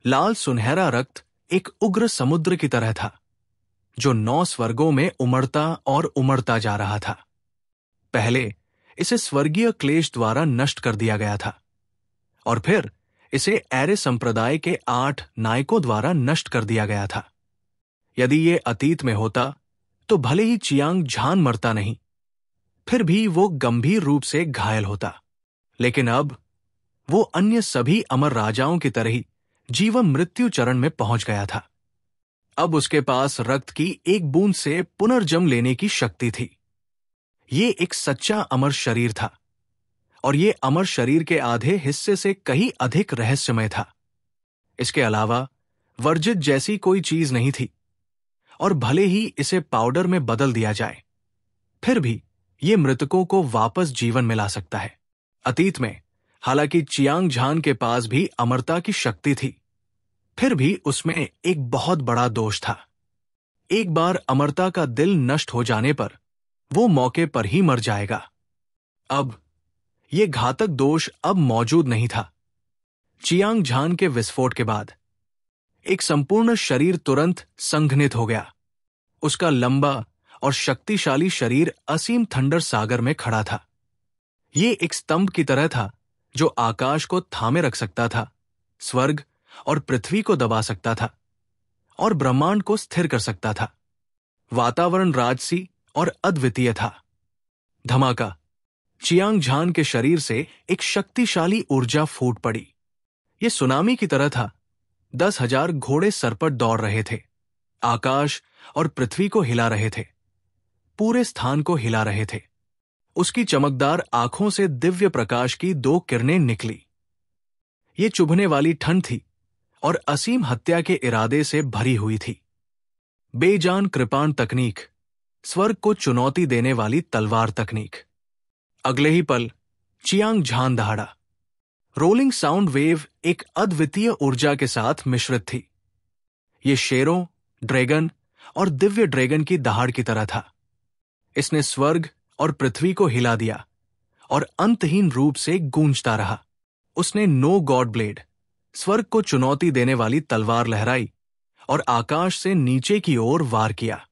लाल सुनहरा रक्त एक उग्र समुद्र की तरह था, जो 9 स्वर्गों में उमड़ता और उमड़ता जा रहा था। पहले इसे स्वर्गीय क्लेश द्वारा नष्ट कर दिया गया था, और फिर इसे एरे संप्रदाय के 8 नायकों द्वारा नष्ट कर दिया गया था। यदि ये अतीत में होता तो भले ही चियांग झान मरता नहीं, फिर भी वो गंभीर रूप से घायल होता। लेकिन अब वो अन्य सभी अमर राजाओं की तरह ही जीवन मृत्यु चरण में पहुंच गया था। अब उसके पास रक्त की एक बूंद से पुनर्जन्म लेने की शक्ति थी। ये एक सच्चा अमर शरीर था, और ये अमर शरीर के आधे हिस्से से कहीं अधिक रहस्यमय था। इसके अलावा वर्जित जैसी कोई चीज नहीं थी, और भले ही इसे पाउडर में बदल दिया जाए, फिर भी ये मृतकों को वापस जीवन में ला सकता है। अतीत में हालांकि चियांग झान के पास भी अमरता की शक्ति थी, फिर भी उसमें एक बहुत बड़ा दोष था। एक बार अमरता का दिल नष्ट हो जाने पर वो मौके पर ही मर जाएगा। अब ये घातक दोष अब मौजूद नहीं था। चियांग झान के विस्फोट के बाद एक संपूर्ण शरीर तुरंत संघनित हो गया। उसका लंबा और शक्तिशाली शरीर असीम थंडर सागर में खड़ा था। ये एक स्तंभ की तरह था, जो आकाश को थामे रख सकता था, स्वर्ग और पृथ्वी को दबा सकता था, और ब्रह्मांड को स्थिर कर सकता था। वातावरण राजसी और अद्वितीय था। धमाका! चियांग झान के शरीर से एक शक्तिशाली ऊर्जा फूट पड़ी। ये सुनामी की तरह था। 10,000 घोड़े सर पर दौड़ रहे थे, आकाश और पृथ्वी को हिला रहे थे, पूरे स्थान को हिला रहे थे। उसकी चमकदार आंखों से दिव्य प्रकाश की 2 किरणें निकली। ये चुभने वाली ठंड थी और असीम हत्या के इरादे से भरी हुई थी। बेजान कृपाण तकनीक, स्वर्ग को चुनौती देने वाली तलवार तकनीक। अगले ही पल चियांग झान दहाड़ा। रोलिंग साउंड वेव एक अद्वितीय ऊर्जा के साथ मिश्रित थी। ये शेरों, ड्रैगन और दिव्य ड्रैगन की दहाड़ की तरह था। इसने स्वर्ग और पृथ्वी को हिला दिया और अंतहीन रूप से गूंजता रहा। उसने नो गॉड ब्लेड, स्वर्ग को चुनौती देने वाली तलवार लहराई और आकाश से नीचे की ओर वार किया।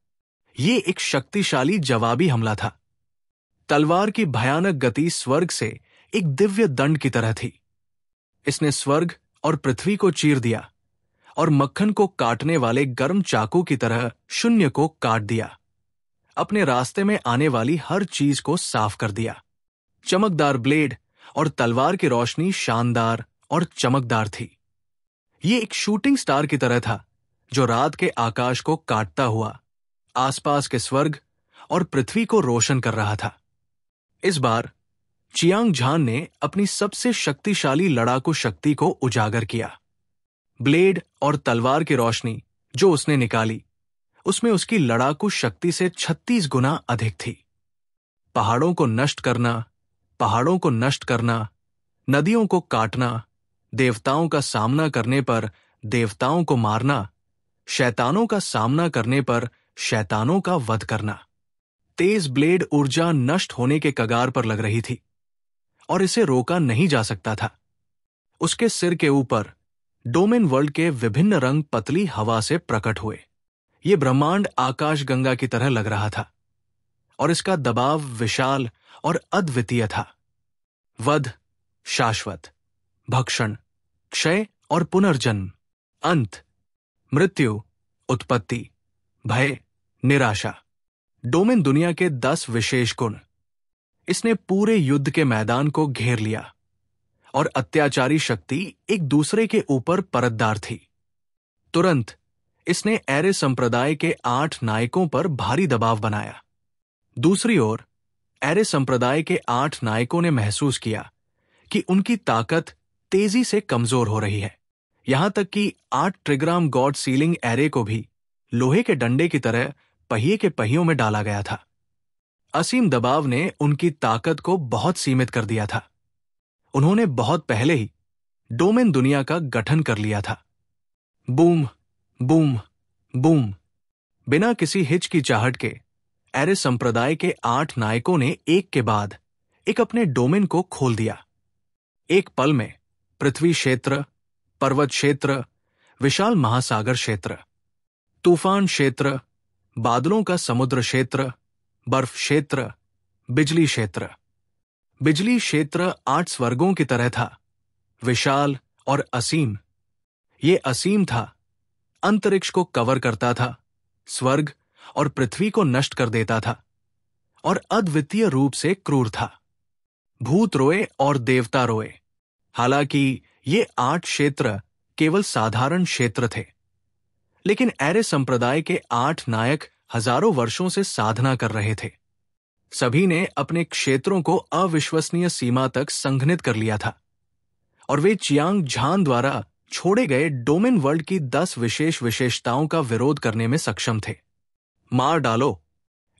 ये एक शक्तिशाली जवाबी हमला था। तलवार की भयानक गति स्वर्ग से एक दिव्य दंड की तरह थी। इसने स्वर्ग और पृथ्वी को चीर दिया और मक्खन को काटने वाले गर्म चाकू की तरह शून्य को काट दिया। अपने रास्ते में आने वाली हर चीज को साफ कर दिया। चमकदार ब्लेड और तलवार की रोशनी शानदार और चमकदार थी। ये एक शूटिंग स्टार की तरह था, जो रात के आकाश को काटता हुआ आसपास के स्वर्ग और पृथ्वी को रोशन कर रहा था। इस बार चियांग झान ने अपनी सबसे शक्तिशाली लड़ाकू शक्ति को उजागर किया। ब्लेड और तलवार की रोशनी जो उसने निकाली, उसमें उसकी लड़ाकू शक्ति से 36 गुना अधिक थी। पहाड़ों को नष्ट करना, पहाड़ों को नष्ट करना, नदियों को काटना, देवताओं का सामना करने पर देवताओं को मारना, शैतानों का सामना करने पर शैतानों का वध करना। तेज ब्लेड ऊर्जा नष्ट होने के कगार पर लग रही थी और इसे रोका नहीं जा सकता था। उसके सिर के ऊपर डोमेन वर्ल्ड के विभिन्न रंग पतली हवा से प्रकट हुए। ये ब्रह्मांड आकाशगंगा की तरह लग रहा था और इसका दबाव विशाल और अद्वितीय था। वध, शाश्वत, भक्षण, क्षय और पुनर्जन्म, अंत, मृत्यु, उत्पत्ति, भय, निराशा, डोमेन दुनिया के 10 विशेष गुण। इसने पूरे युद्ध के मैदान को घेर लिया और अत्याचारी शक्ति एक दूसरे के ऊपर परतदार थी। तुरंत इसने एरे संप्रदाय के 8 नायकों पर भारी दबाव बनाया। दूसरी ओर एरे संप्रदाय के 8 नायकों ने महसूस किया कि उनकी ताकत तेजी से कमजोर हो रही है। यहां तक कि 8 ट्रिग्राम गॉड सीलिंग एरे को भी लोहे के डंडे की तरह पहिए के पहियों में डाला गया था। असीम दबाव ने उनकी ताकत को बहुत सीमित कर दिया था। उन्होंने बहुत पहले ही डोमेन दुनिया का गठन कर लिया था। Boom, boom, boom. बिना किसी हिचकिचाहट के एरे संप्रदाय के 8 नायकों ने एक के बाद एक अपने डोमेन को खोल दिया। एक पल में पृथ्वी क्षेत्र, पर्वत क्षेत्र, विशाल महासागर क्षेत्र, तूफान क्षेत्र, बादलों का समुद्र क्षेत्र, बर्फ क्षेत्र, बिजली क्षेत्र। बिजली क्षेत्र 8 स्वर्गों की तरह था, विशाल और असीम। ये असीम था, अंतरिक्ष को कवर करता था, स्वर्ग और पृथ्वी को नष्ट कर देता था, और अद्वितीय रूप से क्रूर था। भूत रोए और देवता रोए। हालांकि ये 8 क्षेत्र केवल साधारण क्षेत्र थे, लेकिन एरे संप्रदाय के 8 नायक हजारों वर्षों से साधना कर रहे थे। सभी ने अपने क्षेत्रों को अविश्वसनीय सीमा तक संघनित कर लिया था, और वे चियांग झान द्वारा छोड़े गए डोमेन वर्ल्ड की 10 विशेष विशेषताओं का विरोध करने में सक्षम थे। मार डालो।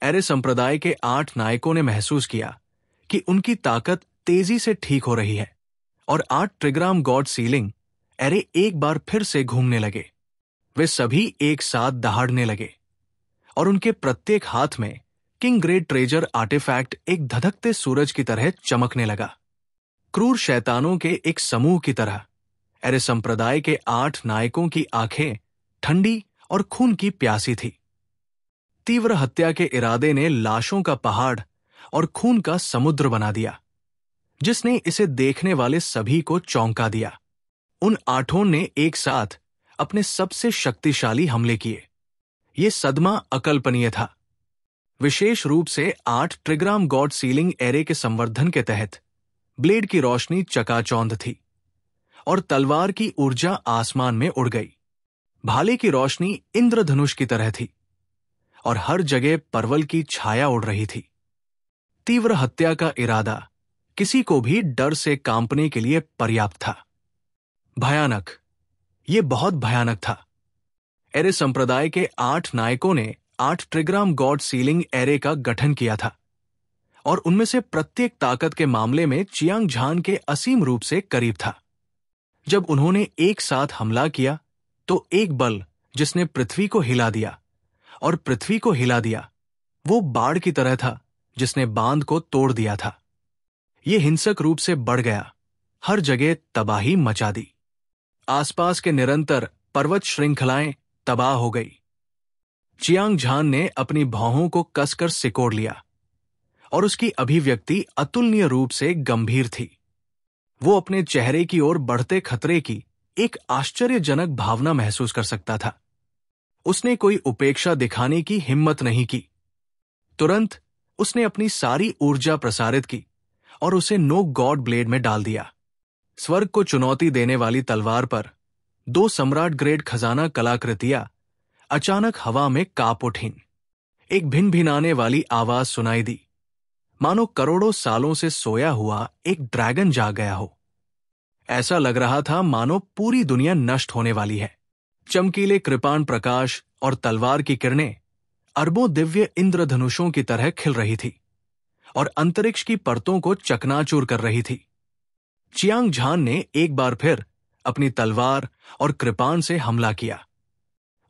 एरे संप्रदाय के 8 नायकों ने महसूस किया कि उनकी ताकत तेजी से ठीक हो रही है, और 8 ट्रिग्राम गॉड सीलिंग एरे एक बार फिर से घूमने लगे। वे सभी एक साथ दहाड़ने लगे, और उनके प्रत्येक हाथ में किंग ग्रेट ट्रेजर आर्टिफैक्ट एक धधकते सूरज की तरह चमकने लगा। क्रूर शैतानों के एक समूह की तरह एरे संप्रदाय के 8 नायकों की आंखें ठंडी और खून की प्यासी थी। तीव्र हत्या के इरादे ने लाशों का पहाड़ और खून का समुद्र बना दिया, जिसने इसे देखने वाले सभी को चौंका दिया। उन 8 ने एक साथ अपने सबसे शक्तिशाली हमले किए। ये सदमा अकल्पनीय था। विशेष रूप से 8 ट्रिग्राम गॉड सीलिंग एरे के संवर्धन के तहत ब्लेड की रोशनी चकाचौंध थी, और तलवार की ऊर्जा आसमान में उड़ गई। भाले की रोशनी इंद्रधनुष की तरह थी, और हर जगह परवल की छाया उड़ रही थी। तीव्र हत्या का इरादा किसी को भी डर से कांपने के लिए पर्याप्त था। भयानक, ये बहुत भयानक था। एरे संप्रदाय के 8 नायकों ने 8 ट्रिग्राम गॉड सीलिंग एरे का गठन किया था, और उनमें से प्रत्येक ताकत के मामले में चियांग झान के असीम रूप से करीब था। जब उन्होंने एक साथ हमला किया तो एक बल जिसने पृथ्वी को हिला दिया और पृथ्वी को हिला दिया, वो बाढ़ की तरह था जिसने बांध को तोड़ दिया था। ये हिंसक रूप से बढ़ गया, हर जगह तबाही मचा दी। आसपास के निरंतर पर्वत श्रृंखलाएं तबाह हो गई। चियांग झान ने अपनी भौहों को कसकर सिकोड़ लिया, और उसकी अभिव्यक्ति अतुलनीय रूप से गंभीर थी। वो अपने चेहरे की ओर बढ़ते खतरे की एक आश्चर्यजनक भावना महसूस कर सकता था। उसने कोई उपेक्षा दिखाने की हिम्मत नहीं की। तुरंत उसने अपनी सारी ऊर्जा प्रसारित की और उसे नो गॉड ब्लेड में डाल दिया। स्वर्ग को चुनौती देने वाली तलवार पर 2 सम्राट ग्रेड खजाना कलाकृतियां अचानक हवा में कांप उठीं। एक भिनभिनाने वाली आवाज सुनाई दी, मानो करोड़ों सालों से सोया हुआ एक ड्रैगन जाग गया हो। ऐसा लग रहा था मानो पूरी दुनिया नष्ट होने वाली है। चमकीले कृपाण प्रकाश और तलवार की किरणें अरबों दिव्य इंद्रधनुषों की तरह खिल रही थी, और अंतरिक्ष की परतों को चकनाचूर कर रही थी। चियांग झान ने एक बार फिर अपनी तलवार और कृपाण से हमला किया।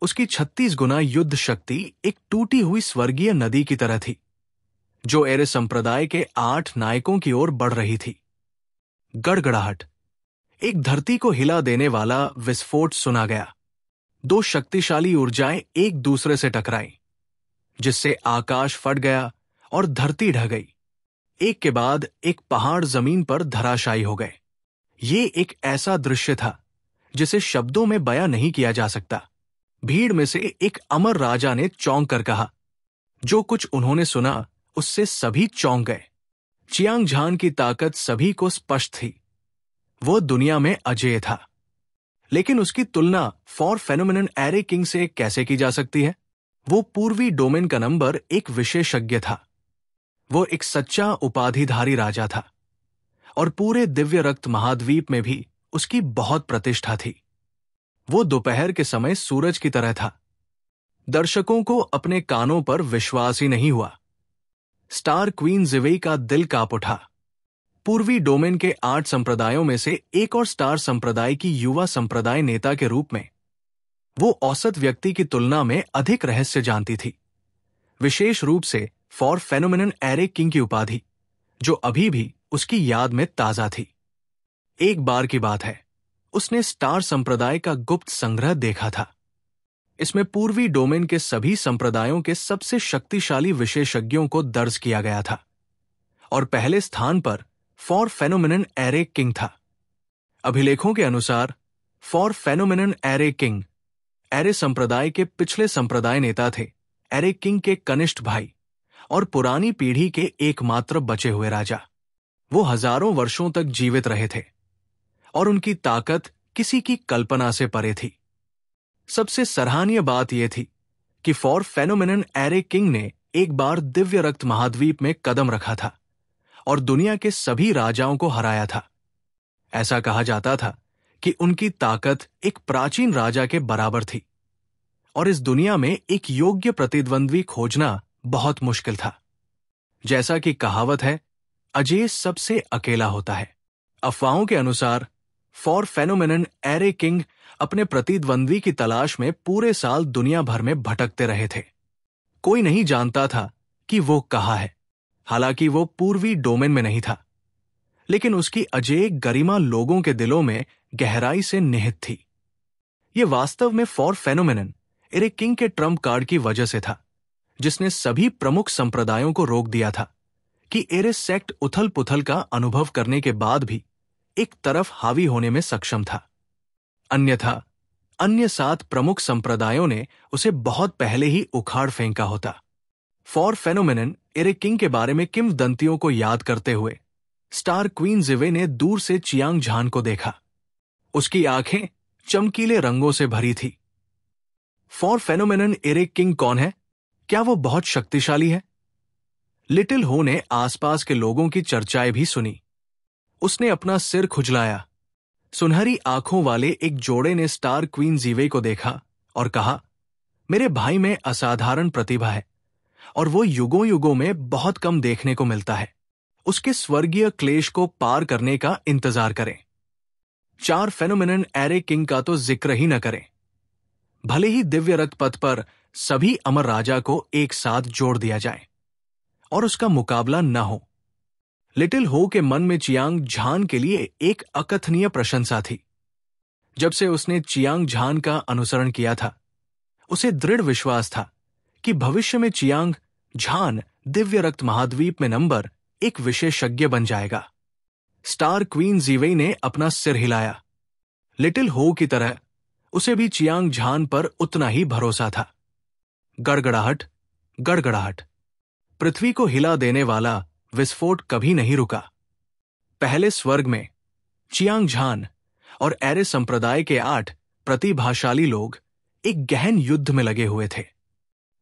उसकी 36 गुना युद्ध शक्ति एक टूटी हुई स्वर्गीय नदी की तरह थी, जो एरे संप्रदाय के 8 नायकों की ओर बढ़ रही थी। गड़गड़ाहट, एक धरती को हिला देने वाला विस्फोट सुना गया। 2 शक्तिशाली ऊर्जाएं एक दूसरे से टकराईं, जिससे आकाश फट गया और धरती ढह गई। एक के बाद एक पहाड़ जमीन पर धराशायी हो गए। ये एक ऐसा दृश्य था जिसे शब्दों में बयां नहीं किया जा सकता। भीड़ में से एक अमर राजा ने चौंक कर कहा। जो कुछ उन्होंने सुना उससे सभी चौंक गए। चियांग झान की ताकत सभी को स्पष्ट थी। वो दुनिया में अजेय था, लेकिन उसकी तुलना फॉर फेनोमेनन एरे किंग से कैसे की जा सकती है? वो पूर्वी डोमेन का नंबर 1 विशेषज्ञ था। वो एक सच्चा उपाधिधारी राजा था, और पूरे दिव्य रक्त महाद्वीप में भी उसकी बहुत प्रतिष्ठा थी। वो दोपहर के समय सूरज की तरह था। दर्शकों को अपने कानों पर विश्वास ही नहीं हुआ। स्टार क्वीन जिवेई का दिल कांप उठा। पूर्वी डोमेन के 8 संप्रदायों में से एक और स्टार संप्रदाय की युवा संप्रदाय नेता के रूप में वो औसत व्यक्ति की तुलना में अधिक रहस्य जानती थी, विशेष रूप से फॉर फेनोमेनन एरे किंग की उपाधि, जो अभी भी उसकी याद में ताजा थी। एक बार की बात है, उसने स्टार संप्रदाय का गुप्त संग्रह देखा था। इसमें पूर्वी डोमेन के सभी संप्रदायों के सबसे शक्तिशाली विशेषज्ञों को दर्ज किया गया था और पहले स्थान पर फॉर फेनोमेनन एरे किंग था। अभिलेखों के अनुसार for phenomenon array king array संप्रदाय के पिछले संप्रदाय नेता थे, एरे किंग के कनिष्ठ भाई और पुरानी पीढ़ी के एकमात्र बचे हुए राजा। वो हजारों वर्षों तक जीवित रहे थे और उनकी ताकत किसी की कल्पना से परे थी। सबसे सराहनीय बात यह थी कि फॉर फेनोमेनन एरे किंग ने एक बार दिव्य रक्त महाद्वीप में कदम रखा था और दुनिया के सभी राजाओं को हराया था। ऐसा कहा जाता था कि उनकी ताकत एक प्राचीन राजा के बराबर थी और इस दुनिया में एक योग्य प्रतिद्वंद्वी खोजना बहुत मुश्किल था। जैसा कि कहावत है, अजेय सबसे अकेला होता है। अफवाहों के अनुसार फॉर फेनोमेनन एरे किंग अपने प्रतिद्वंद्वी की तलाश में पूरे साल दुनिया भर में भटकते रहे थे। कोई नहीं जानता था कि वो कहाँ है। हालांकि वो पूर्वी डोमेन में नहीं था, लेकिन उसकी अजेय गरिमा लोगों के दिलों में गहराई से निहित थी। ये वास्तव में फॉर फेनोमेनन एरे किंग के ट्रम्प कार्ड की वजह से था, जिसने सभी प्रमुख संप्रदायों को रोक दिया था कि एरे सेक्ट उथल पुथल का अनुभव करने के बाद भी एक तरफ हावी होने में सक्षम था। अन्यथा अन्य 7 प्रमुख संप्रदायों ने उसे बहुत पहले ही उखाड़ फेंका होता। फॉर फेनोमेनन एरे किंग के बारे में किंवदंतियों को याद करते हुए स्टार क्वीन जिवे ने दूर से चियांग झान को देखा। उसकी आंखें चमकीले रंगों से भरी थी। फॉर फेनोमेनन एरे किंग कौन है? क्या वो बहुत शक्तिशाली है? लिटिल हो ने आसपास के लोगों की चर्चाएं भी सुनी। उसने अपना सिर खुजलाया। सुनहरी आंखों वाले एक जोड़े ने स्टार क्वीन जीवे को देखा और कहा, मेरे भाई में असाधारण प्रतिभा है और वो युगों युगों में बहुत कम देखने को मिलता है। उसके स्वर्गीय क्लेश को पार करने का इंतजार करें। 4 फेनोमेनन एरे किंग का तो जिक्र ही न करें। भले ही दिव्य रक्त पथ पर सभी अमर राजा को एक साथ जोड़ दिया जाए और उसका मुकाबला न हो। लिटिल हो के मन में चियांग झान के लिए एक अकथनीय प्रशंसा थी। जब से उसने चियांग झान का अनुसरण किया था, उसे दृढ़ विश्वास था कि भविष्य में चियांग झान दिव्य रक्त महाद्वीप में नंबर 1 विशेषज्ञ बन जाएगा। स्टार क्वीन जीवेई ने अपना सिर हिलाया। लिटिल हो की तरह उसे भी चियांग झान पर उतना ही भरोसा था। गड़गड़ाहट, गड़गड़ाहट। पृथ्वी को हिला देने वाला विस्फोट कभी नहीं रुका। पहले स्वर्ग में चियांग झान और एरे संप्रदाय के 8 प्रतिभाशाली लोग एक गहन युद्ध में लगे हुए थे।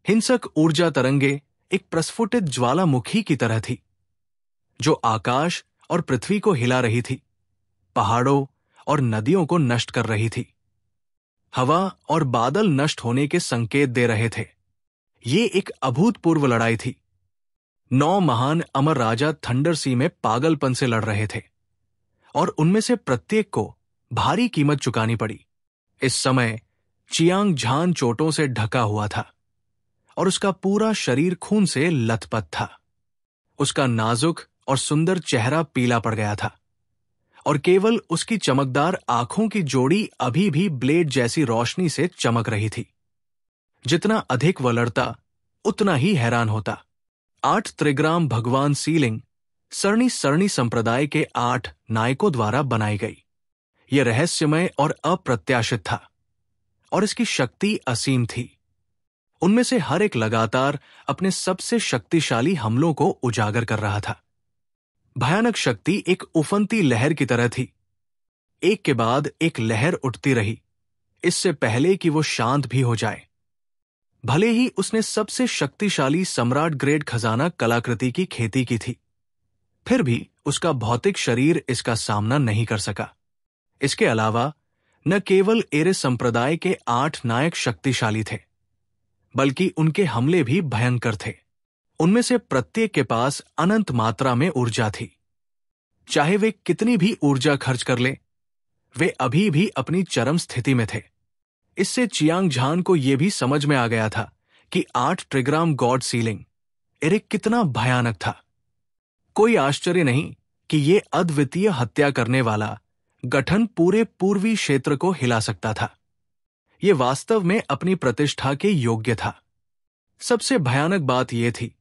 हिंसक ऊर्जा तरंगे एक प्रस्फुटित ज्वालामुखी की तरह थी, जो आकाश और पृथ्वी को हिला रही थी, पहाड़ों और नदियों को नष्ट कर रही थी। हवा और बादल नष्ट होने के संकेत दे रहे थे। ये एक अभूतपूर्व लड़ाई थी। 9 महान अमर राजा थंडर सी में पागलपन से लड़ रहे थे और उनमें से प्रत्येक को भारी कीमत चुकानी पड़ी। इस समय चियांग झान चोटों से ढका हुआ था और उसका पूरा शरीर खून से लथपथ था। उसका नाजुक और सुंदर चेहरा पीला पड़ गया था और केवल उसकी चमकदार आंखों की जोड़ी अभी भी ब्लेड जैसी रोशनी से चमक रही थी। जितना अधिक वह लड़ता, उतना ही हैरान होता। 8 त्रिग्राम भगवान सीलिंग सरणी सरणी संप्रदाय के 8 नायकों द्वारा बनाई गई। यह रहस्यमय और अप्रत्याशित था और इसकी शक्ति असीम थी। उनमें से हर एक लगातार अपने सबसे शक्तिशाली हमलों को उजागर कर रहा था। भयानक शक्ति एक उफनती लहर की तरह थी। एक के बाद एक लहर उठती रही, इससे पहले कि वो शांत भी हो जाए। भले ही उसने सबसे शक्तिशाली सम्राट ग्रेड खजाना कलाकृति की खेती की थी, फिर भी उसका भौतिक शरीर इसका सामना नहीं कर सका। इसके अलावा न केवल एरे संप्रदाय के 8 नायक शक्तिशाली थे, बल्कि उनके हमले भी भयंकर थे। उनमें से प्रत्येक के पास अनंत मात्रा में ऊर्जा थी। चाहे वे कितनी भी ऊर्जा खर्च कर लें, वे अभी भी अपनी चरम स्थिति में थे। इससे चियांग झान को यह भी समझ में आ गया था कि 8 ट्रिग्राम गॉड सीलिंग एरे कितना भयानक था। कोई आश्चर्य नहीं कि ये अद्वितीय हत्या करने वाला गठन पूरे पूर्वी क्षेत्र को हिला सकता था। ये वास्तव में अपनी प्रतिष्ठा के योग्य था। सबसे भयानक बात यह थी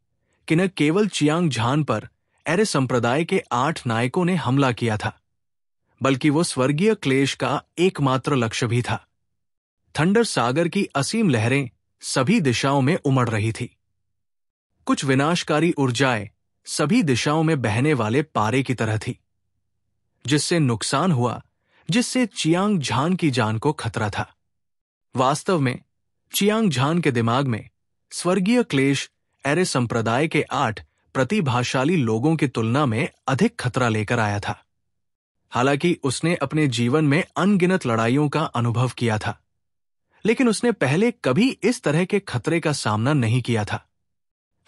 कि न केवल चियांग झान पर एरे संप्रदाय के 8 नायकों ने हमला किया था, बल्कि वो स्वर्गीय क्लेश का एकमात्र लक्ष्य भी था। थंडर सागर की असीम लहरें सभी दिशाओं में उमड़ रही थी। कुछ विनाशकारी ऊर्जाएं सभी दिशाओं में बहने वाले पारे की तरह थी, जिससे नुकसान हुआ, जिससे चियांग झान की जान को खतरा था। वास्तव में चियांग झान के दिमाग में स्वर्गीय क्लेश एरे संप्रदाय के 8 प्रतिभाशाली लोगों की तुलना में अधिक खतरा लेकर आया था। हालांकि उसने अपने जीवन में अनगिनत लड़ाइयों का अनुभव किया था, लेकिन उसने पहले कभी इस तरह के खतरे का सामना नहीं किया था।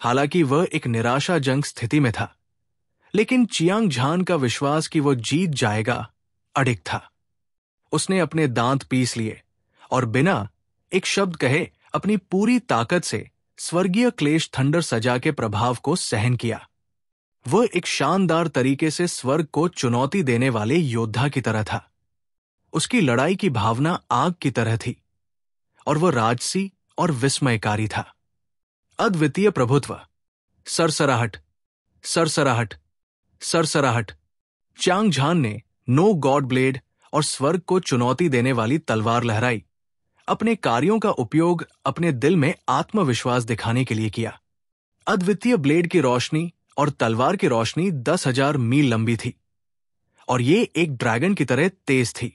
हालांकि वह एक निराशाजनक स्थिति में था, लेकिन चियांग झान का विश्वास कि वो जीत जाएगा अडिग था। उसने अपने दांत पीस लिए और बिना एक शब्द कहे अपनी पूरी ताकत से स्वर्गीय क्लेश थंडर सजा के प्रभाव को सहन किया। वह एक शानदार तरीके से स्वर्ग को चुनौती देने वाले योद्धा की तरह था। उसकी लड़ाई की भावना आग की तरह थी और वह राजसी और विस्मयकारी था। अद्वितीय प्रभुत्व, सरसराहट, सरसराहट, सरसराहट। चियांग झान ने नो गॉड ब्लेड और स्वर्ग को चुनौती देने वाली तलवार लहराई। अपने कार्यों का उपयोग अपने दिल में आत्मविश्वास दिखाने के लिए किया। अद्वितीय ब्लेड की रोशनी और तलवार की रोशनी 10,000 मील लंबी थी और ये एक ड्रैगन की तरह तेज थी।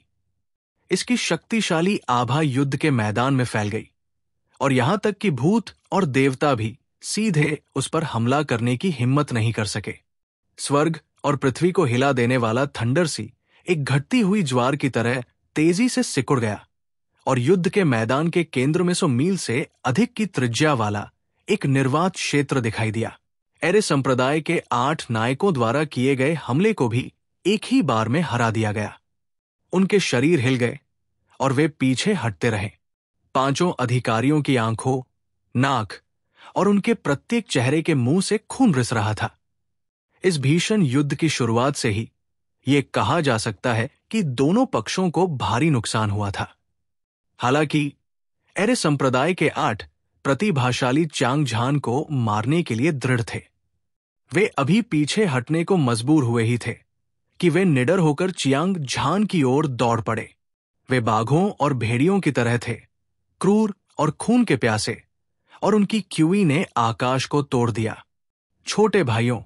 इसकी शक्तिशाली आभा युद्ध के मैदान में फैल गई और यहां तक कि भूत और देवता भी सीधे उस पर हमला करने की हिम्मत नहीं कर सके। स्वर्ग और पृथ्वी को हिला देने वाला थंडर सी एक घटती हुई ज्वार की तरह तेजी से सिकुड़ गया और युद्ध के मैदान के केंद्र में 100 मील से अधिक की त्रिज्या वाला एक निर्वात क्षेत्र दिखाई दिया। एरे संप्रदाय के 8 नायकों द्वारा किए गए हमले को भी एक ही बार में हरा दिया गया। उनके शरीर हिल गए और वे पीछे हटते रहे। 5 अधिकारियों की आंखों, नाक और उनके प्रत्येक चेहरे के मुंह से खून रिस रहा था। इस भीषण युद्ध की शुरुआत से ही यह कहा जा सकता है कि दोनों पक्षों को भारी नुकसान हुआ था। हालांकि एरे संप्रदाय के 8 प्रतिभाशाली चियांग झान को मारने के लिए दृढ़ थे। वे अभी पीछे हटने को मजबूर हुए ही थे कि वे निडर होकर चियांग झान की ओर दौड़ पड़े। वे बाघों और भेड़ियों की तरह थे, क्रूर और खून के प्यासे, और उनकी क्यूई ने आकाश को तोड़ दिया। छोटे भाइयों,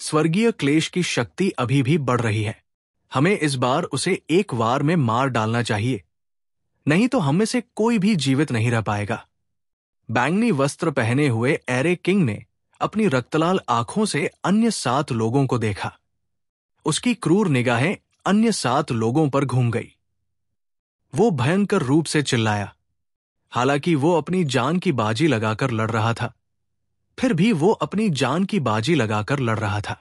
स्वर्गीय क्लेश की शक्ति अभी भी बढ़ रही है। हमें इस बार उसे एक वार में मार डालना चाहिए, नहीं तो हम में से कोई भी जीवित नहीं रह पाएगा। बैंगनी वस्त्र पहने हुए एरे किंग ने अपनी रक्तलाल आंखों से अन्य 7 लोगों को देखा। उसकी क्रूर निगाहें अन्य 7 लोगों पर घूम गई। वो भयंकर रूप से चिल्लाया। हालांकि वो अपनी जान की बाजी लगाकर लड़ रहा था, फिर भी वो अपनी जान की बाजी लगाकर लड़ रहा था।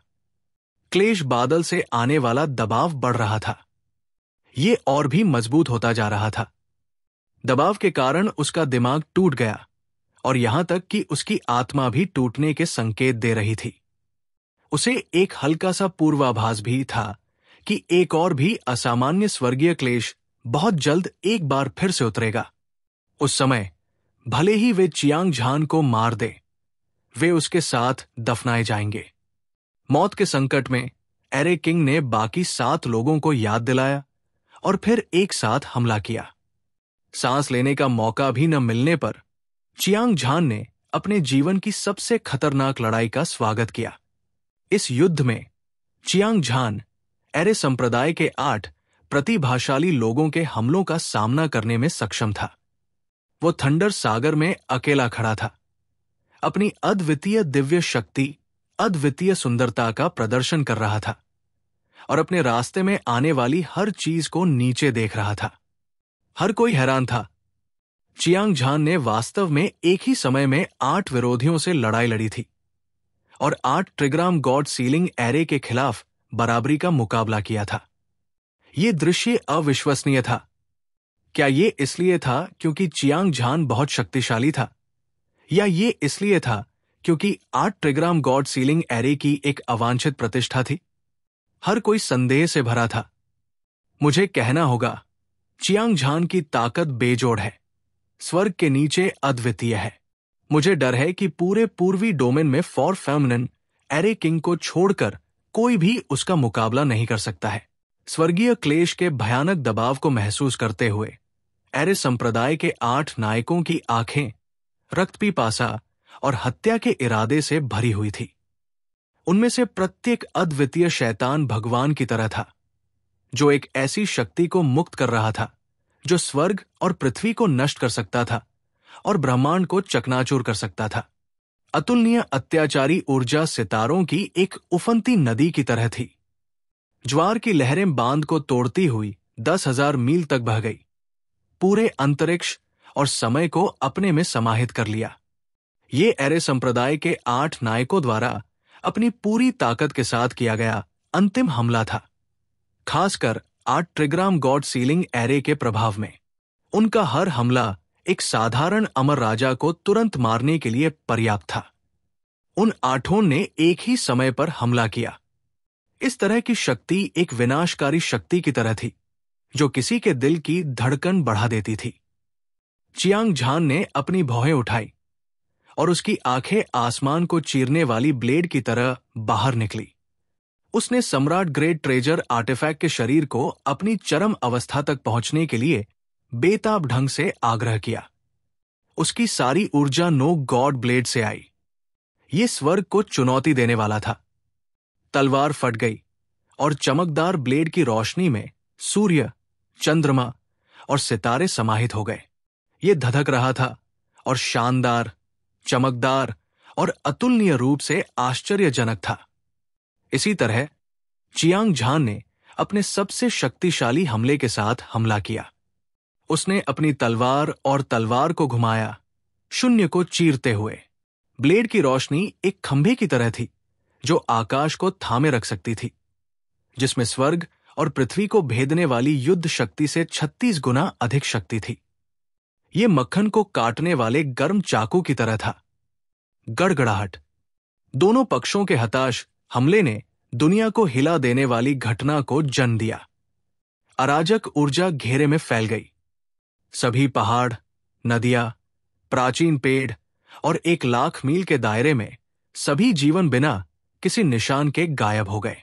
क्लेश बादल से आने वाला दबाव बढ़ रहा था। ये और भी मजबूत होता जा रहा था। दबाव के कारण उसका दिमाग टूट गया और यहां तक कि उसकी आत्मा भी टूटने के संकेत दे रही थी। उसे एक हल्का सा पूर्वाभास भी था कि एक और भी असामान्य स्वर्गीय क्लेश बहुत जल्द एक बार फिर से उतरेगा। उस समय भले ही वे चियांग झान को मार दे, वे उसके साथ दफनाए जाएंगे। मौत के संकट में एरे किंग ने बाकी 7 लोगों को याद दिलाया और फिर एक साथ हमला किया। सांस लेने का मौका भी न मिलने पर चियांग झान ने अपने जीवन की सबसे खतरनाक लड़ाई का स्वागत किया। इस युद्ध में चियांग झान एरे संप्रदाय के 8 प्रतिभाशाली लोगों के हमलों का सामना करने में सक्षम था। वो थंडर सागर में अकेला खड़ा था, अपनी अद्वितीय दिव्य शक्ति, अद्वितीय सुंदरता का प्रदर्शन कर रहा था और अपने रास्ते में आने वाली हर चीज को नीचे देख रहा था। हर कोई हैरान था। चियांग झान ने वास्तव में एक ही समय में 8 विरोधियों से लड़ाई लड़ी थी और 8 ट्रिग्राम गॉड सीलिंग एरे के खिलाफ बराबरी का मुकाबला किया था। यह दृश्य अविश्वसनीय था। क्या ये इसलिए था क्योंकि चियांग झान बहुत शक्तिशाली था, या ये इसलिए था क्योंकि 8 ट्रिग्राम गॉड सीलिंग एरे की एक अवांछित प्रतिष्ठा थी? हर कोई संदेह से भरा था। मुझे कहना होगा, चियांग झान की ताकत बेजोड़ है, स्वर्ग के नीचे अद्वितीय है। मुझे डर है कि पूरे पूर्वी डोमेन में फॉर फेमिनिन एरे किंग को छोड़कर कोई भी उसका मुकाबला नहीं कर सकता है। स्वर्गीय क्लेश के भयानक दबाव को महसूस करते हुए एरे संप्रदाय के 8 नायकों की आंखें रक्त पिपासा और हत्या के इरादे से भरी हुई थी। उनमें से प्रत्येक अद्वितीय शैतान भगवान की तरह था, जो एक ऐसी शक्ति को मुक्त कर रहा था जो स्वर्ग और पृथ्वी को नष्ट कर सकता था और ब्रह्मांड को चकनाचूर कर सकता था। अतुलनीय अत्याचारी ऊर्जा सितारों की एक उफनती नदी की तरह थी। ज्वार की लहरें बांध को तोड़ती हुई 10,000 मील तक बह गई, पूरे अंतरिक्ष और समय को अपने में समाहित कर लिया। ये एरे संप्रदाय के 8 नायकों द्वारा अपनी पूरी ताकत के साथ किया गया अंतिम हमला था, खासकर 8 ट्रिग्राम गॉड सीलिंग एरे के प्रभाव में। उनका हर हमला एक साधारण अमर राजा को तुरंत मारने के लिए पर्याप्त था। उन 8 ने एक ही समय पर हमला किया। इस तरह की शक्ति एक विनाशकारी शक्ति की तरह थी, जो किसी के दिल की धड़कन बढ़ा देती थी। चियांग झान ने अपनी भौहें उठाई और उसकी आंखें आसमान को चीरने वाली ब्लेड की तरह बाहर निकली। उसने सम्राट ग्रेट ट्रेजर आर्टिफैक्ट के शरीर को अपनी चरम अवस्था तक पहुंचने के लिए बेताब ढंग से आग्रह किया। उसकी सारी ऊर्जा नो गॉड ब्लेड से आई। ये स्वर्ग को चुनौती देने वाला था। तलवार फट गई और चमकदार ब्लेड की रोशनी में सूर्य, चंद्रमा और सितारे समाहित हो गए। ये धधक रहा था और शानदार, चमकदार और अतुलनीय रूप से आश्चर्यजनक था। इसी तरह चियांग झान ने अपने सबसे शक्तिशाली हमले के साथ हमला किया। उसने अपनी तलवार और तलवार को घुमाया, शून्य को चीरते हुए। ब्लेड की रोशनी एक खंभे की तरह थी जो आकाश को थामे रख सकती थी, जिसमें स्वर्ग और पृथ्वी को भेदने वाली युद्ध शक्ति से 36 गुना अधिक शक्ति थी। यह मक्खन को काटने वाले गर्म चाकू की तरह था। गड़गड़ाहट। दोनों पक्षों के हताश हमले ने दुनिया को हिला देने वाली घटना को जन्म दिया। अराजक ऊर्जा घेरे में फैल गई। सभी पहाड़, नदियां, प्राचीन पेड़ और 1,00,000 मील के दायरे में सभी जीवन बिना किसी निशान के गायब हो गए।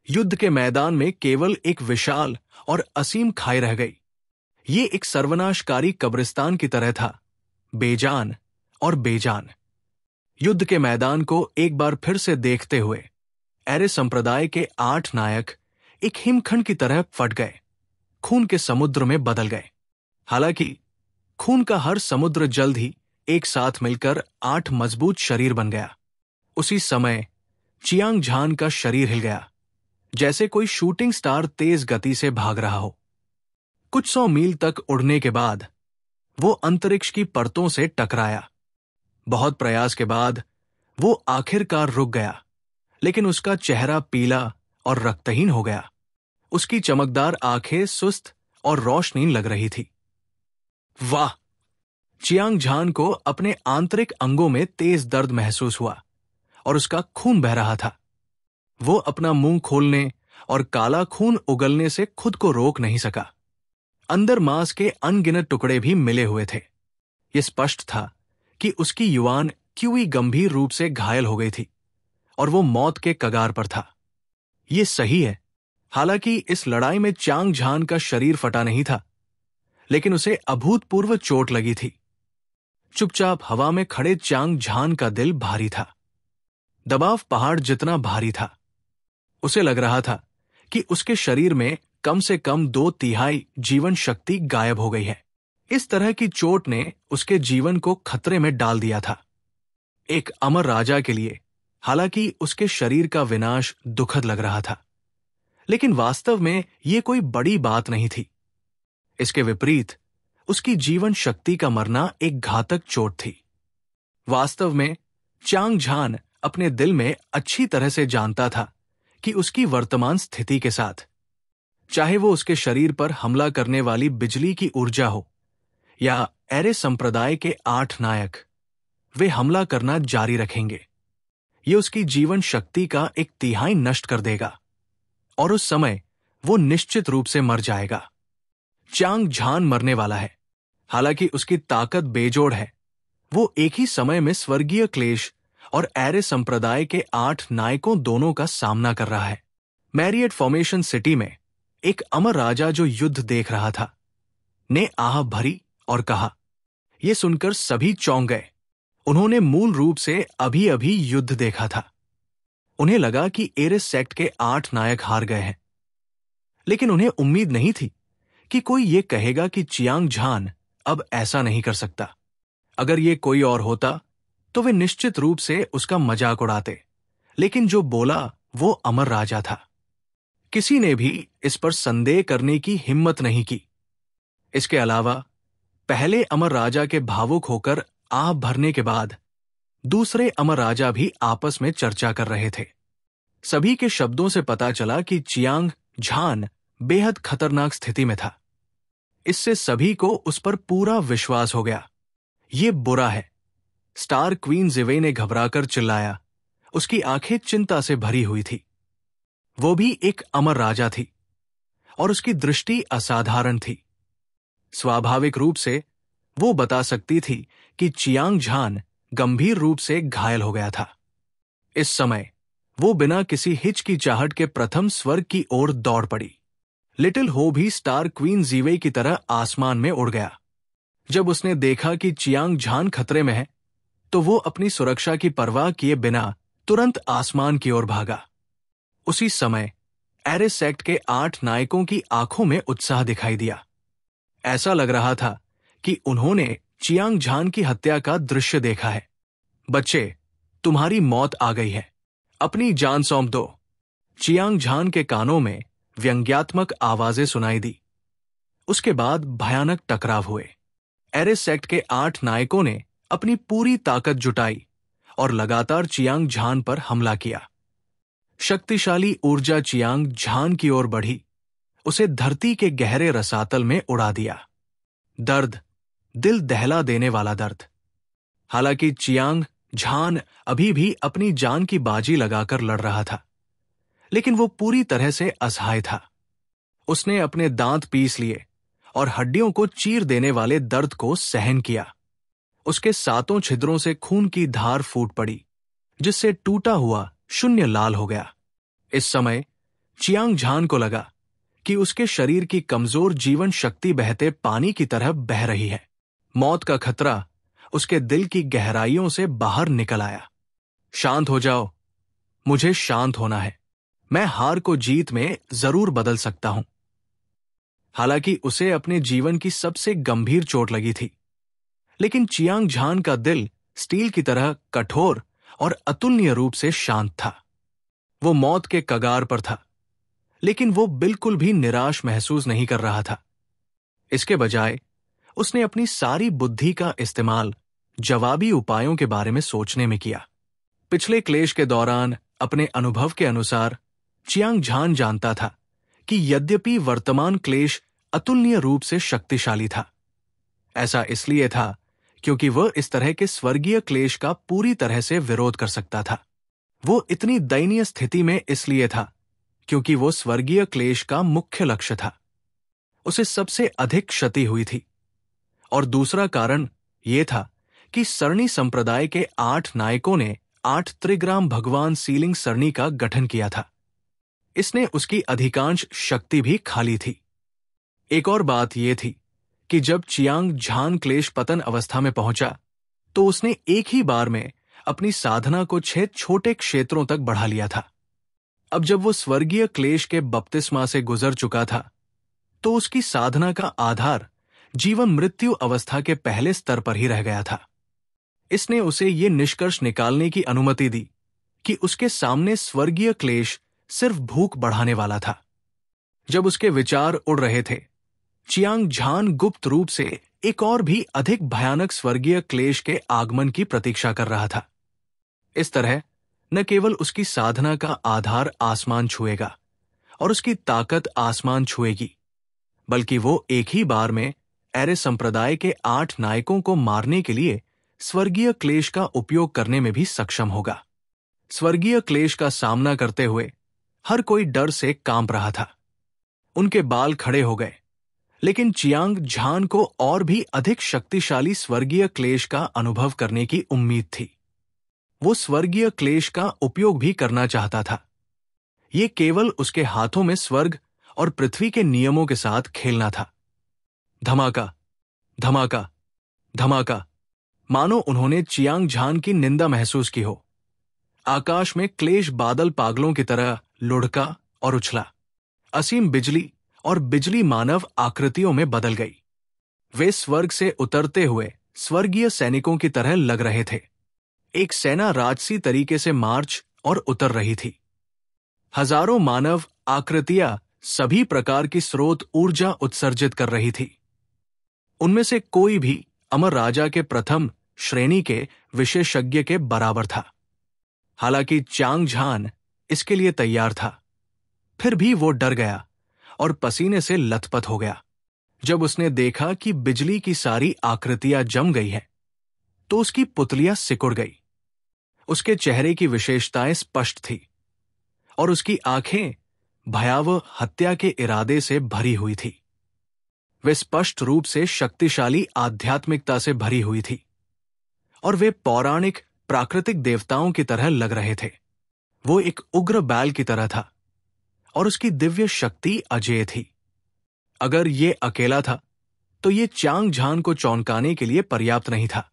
युद्ध के मैदान में केवल एक विशाल और असीम खाई रह गई। ये एक सर्वनाशकारी कब्रिस्तान की तरह था, बेजान और बेजान। युद्ध के मैदान को एक बार फिर से देखते हुए एरे संप्रदाय के 8 नायक एक हिमखंड की तरह फट गए, खून के समुद्र में बदल गए। हालांकि खून का हर समुद्र जल्द ही एक साथ मिलकर 8 मजबूत शरीर बन गया। उसी समय चियांग झान का शरीर हिल गया, जैसे कोई शूटिंग स्टार तेज गति से भाग रहा हो। कुछ 100 मील तक उड़ने के बाद वो अंतरिक्ष की परतों से टकराया। बहुत प्रयास के बाद वो आखिरकार रुक गया, लेकिन उसका चेहरा पीला और रक्तहीन हो गया। उसकी चमकदार आंखें सुस्त और रोशनीन लग रही थी। वाह! चियांग झान को अपने आंतरिक अंगों में तेज दर्द महसूस हुआ और उसका खून बह रहा था। वो अपना मुंह खोलने और काला खून उगलने से खुद को रोक नहीं सका। अंदर मांस के अनगिनत टुकड़े भी मिले हुए थे। ये स्पष्ट था कि उसकी युवान क्यूई गंभीर रूप से घायल हो गई थी और वो मौत के कगार पर था। ये सही है, हालांकि इस लड़ाई में चियांग झान का शरीर फटा नहीं था, लेकिन उसे अभूतपूर्व चोट लगी थी। चुपचाप हवा में खड़े चियांग झान का दिल भारी था, दबाव पहाड़ जितना भारी था। उसे लग रहा था कि उसके शरीर में कम से कम 2/3 जीवन शक्ति गायब हो गई है। इस तरह की चोट ने उसके जीवन को खतरे में डाल दिया था। एक अमर राजा के लिए हालांकि उसके शरीर का विनाश दुखद लग रहा था, लेकिन वास्तव में यह कोई बड़ी बात नहीं थी। इसके विपरीत उसकी जीवन शक्ति का मरना एक घातक चोट थी। वास्तव में चियांग झान अपने दिल में अच्छी तरह से जानता था कि उसकी वर्तमान स्थिति के साथ, चाहे वो उसके शरीर पर हमला करने वाली बिजली की ऊर्जा हो या एरे संप्रदाय के 8 नायक, वे हमला करना जारी रखेंगे। ये उसकी जीवन शक्ति का 1/3 नष्ट कर देगा और उस समय वो निश्चित रूप से मर जाएगा। चियांग झान मरने वाला है। हालांकि उसकी ताकत बेजोड़ है, वो एक ही समय में स्वर्गीय क्लेश और एरे संप्रदाय के 8 नायकों दोनों का सामना कर रहा है। मैरियट फॉर्मेशन सिटी में एक अमर राजा जो युद्ध देख रहा था ने आह भरी और कहा। यह सुनकर सभी चौंक गए। उन्होंने मूल रूप से अभी अभी युद्ध देखा था। उन्हें लगा कि एरिस सेक्ट के 8 नायक हार गए हैं, लेकिन उन्हें उम्मीद नहीं थी कि कोई ये कहेगा कि चियांग झान अब ऐसा नहीं कर सकता। अगर ये कोई और होता तो वे निश्चित रूप से उसका मजाक उड़ाते, लेकिन जो बोला वो अमर राजा था। किसी ने भी इस पर संदेह करने की हिम्मत नहीं की। इसके अलावा पहले अमर राजा के भावुक होकर आह भरने के बाद दूसरे अमर राजा भी आपस में चर्चा कर रहे थे। सभी के शब्दों से पता चला कि चियांग झान बेहद खतरनाक स्थिति में था। इससे सभी को उस पर पूरा विश्वास हो गया। ये बुरा है। स्टार क्वीन जिवे ने घबराकर चिल्लाया। उसकी आंखें चिंता से भरी हुई थी। वो भी एक अमर राजा थी और उसकी दृष्टि असाधारण थी। स्वाभाविक रूप से वो बता सकती थी कि चियांग झान गंभीर रूप से घायल हो गया था। इस समय वो बिना किसी हिचकिचाहट के प्रथम स्वर्ग की ओर दौड़ पड़ी। लिटिल हो भी स्टार क्वीन जीवे की तरह आसमान में उड़ गया। जब उसने देखा कि चियांग झान खतरे में है तो वो अपनी सुरक्षा की परवाह किए बिना तुरंत आसमान की ओर भागा। उसी समय एरिस सेक्ट के 8 नायकों की आंखों में उत्साह दिखाई दिया। ऐसा लग रहा था कि उन्होंने चियांग झान की हत्या का दृश्य देखा है। बच्चे, तुम्हारी मौत आ गई है, अपनी जान सौंप दो। चियांग झान के कानों में व्यंग्यात्मक आवाजें सुनाई दी। उसके बाद भयानक टकराव हुए। एरिस सेक्ट के 8 नायकों ने अपनी पूरी ताकत जुटाई और लगातार चियांग झान पर हमला किया। शक्तिशाली ऊर्जा चियांग झान की ओर बढ़ी, उसे धरती के गहरे रसातल में उड़ा दिया। दर्द, दिल दहला देने वाला दर्द। हालांकि चियांग झान अभी भी अपनी जान की बाजी लगाकर लड़ रहा था, लेकिन वो पूरी तरह से असहाय था। उसने अपने दांत पीस लिए और हड्डियों को चीर देने वाले दर्द को सहन किया। उसके 7 छिद्रों से खून की धार फूट पड़ी, जिससे टूटा हुआ शून्य लाल हो गया। इस समय चियांग झान को लगा कि उसके शरीर की कमजोर जीवन शक्ति बहते पानी की तरह बह रही है। मौत का खतरा उसके दिल की गहराइयों से बाहर निकल आया। शांत हो जाओ, मुझे शांत होना है। मैं हार को जीत में जरूर बदल सकता हूं। हालांकि उसे अपने जीवन की सबसे गंभीर चोट लगी थी, लेकिन चियांग झान का दिल स्टील की तरह कठोर और अतुलनीय रूप से शांत था। वो मौत के कगार पर था, लेकिन वो बिल्कुल भी निराश महसूस नहीं कर रहा था। इसके बजाय उसने अपनी सारी बुद्धि का इस्तेमाल जवाबी उपायों के बारे में सोचने में किया। पिछले क्लेश के दौरान अपने अनुभव के अनुसार चियांग झान जानता था कि यद्यपि वर्तमान क्लेश अतुलनीय रूप से शक्तिशाली था। ऐसा इसलिए था क्योंकि वह इस तरह के स्वर्गीय क्लेश का पूरी तरह से विरोध कर सकता था। वो इतनी दयनीय स्थिति में इसलिए था क्योंकि वो स्वर्गीय क्लेश का मुख्य लक्ष्य था। उसे सबसे अधिक क्षति हुई थी। और दूसरा कारण यह था कि सरणी संप्रदाय के 8 नायकों ने 8 त्रिग्राम भगवान सीलिंग सरणी का गठन किया था। इसने उसकी अधिकांश शक्ति भी खा ली थी। एक और बात यह थी कि जब चियांग झान क्लेश पतन अवस्था में पहुंचा तो उसने एक ही बार में अपनी साधना को 6 छोटे क्षेत्रों तक बढ़ा लिया था। अब जब वो स्वर्गीय क्लेश के बपतिस्मा से गुजर चुका था तो उसकी साधना का आधार जीवन मृत्यु अवस्था के पहले स्तर पर ही रह गया था। इसने उसे ये निष्कर्ष निकालने की अनुमति दी कि उसके सामने स्वर्गीय क्लेश सिर्फ भूख बढ़ाने वाला था। जब उसके विचार उड़ रहे थे, चियांग झान गुप्त रूप से एक और भी अधिक भयानक स्वर्गीय क्लेश के आगमन की प्रतीक्षा कर रहा था। इस तरह न केवल उसकी साधना का आधार आसमान छुएगा और उसकी ताकत आसमान छुएगी, बल्कि वो एक ही बार में एरे संप्रदाय के 8 नायकों को मारने के लिए स्वर्गीय क्लेश का उपयोग करने में भी सक्षम होगा। स्वर्गीय क्लेश का सामना करते हुए हर कोई डर से कांप रहा था। उनके बाल खड़े हो गए, लेकिन चियांग झान को और भी अधिक शक्तिशाली स्वर्गीय क्लेश का अनुभव करने की उम्मीद थी। वो स्वर्गीय क्लेश का उपयोग भी करना चाहता था। ये केवल उसके हाथों में स्वर्ग और पृथ्वी के नियमों के साथ खेलना था। धमाका, धमाका, धमाका, मानो उन्होंने चियांग झान की निंदा महसूस की हो। आकाश में क्लेश बादल पागलों की तरह लुढ़का और उछला। असीम बिजली और बिजली मानव आकृतियों में बदल गई। वे स्वर्ग से उतरते हुए स्वर्गीय सैनिकों की तरह लग रहे थे। एक सेना राजसी तरीके से मार्च और उतर रही थी। हजारों मानव आकृतियां सभी प्रकार की स्रोत ऊर्जा उत्सर्जित कर रही थी। उनमें से कोई भी अमर राजा के प्रथम श्रेणी के विशेषज्ञ के बराबर था। हालांकि चियांग झान इसके लिए तैयार था, फिर भी वो डर गया और पसीने से लथपथ हो गया। जब उसने देखा कि बिजली की सारी आकृतियां जम गई हैं, तो उसकी पुतलियां सिकुड़ गई। उसके चेहरे की विशेषताएं स्पष्ट थी और उसकी आंखें भयावह हत्या के इरादे से भरी हुई थी। वे स्पष्ट रूप से शक्तिशाली आध्यात्मिकता से भरी हुई थी और वे पौराणिक प्राकृतिक देवताओं की तरह लग रहे थे। वो एक उग्र बैल की तरह था और उसकी दिव्य शक्ति अजेय थी। अगर ये अकेला था तो ये चियांग झान को चौंकाने के लिए पर्याप्त नहीं था।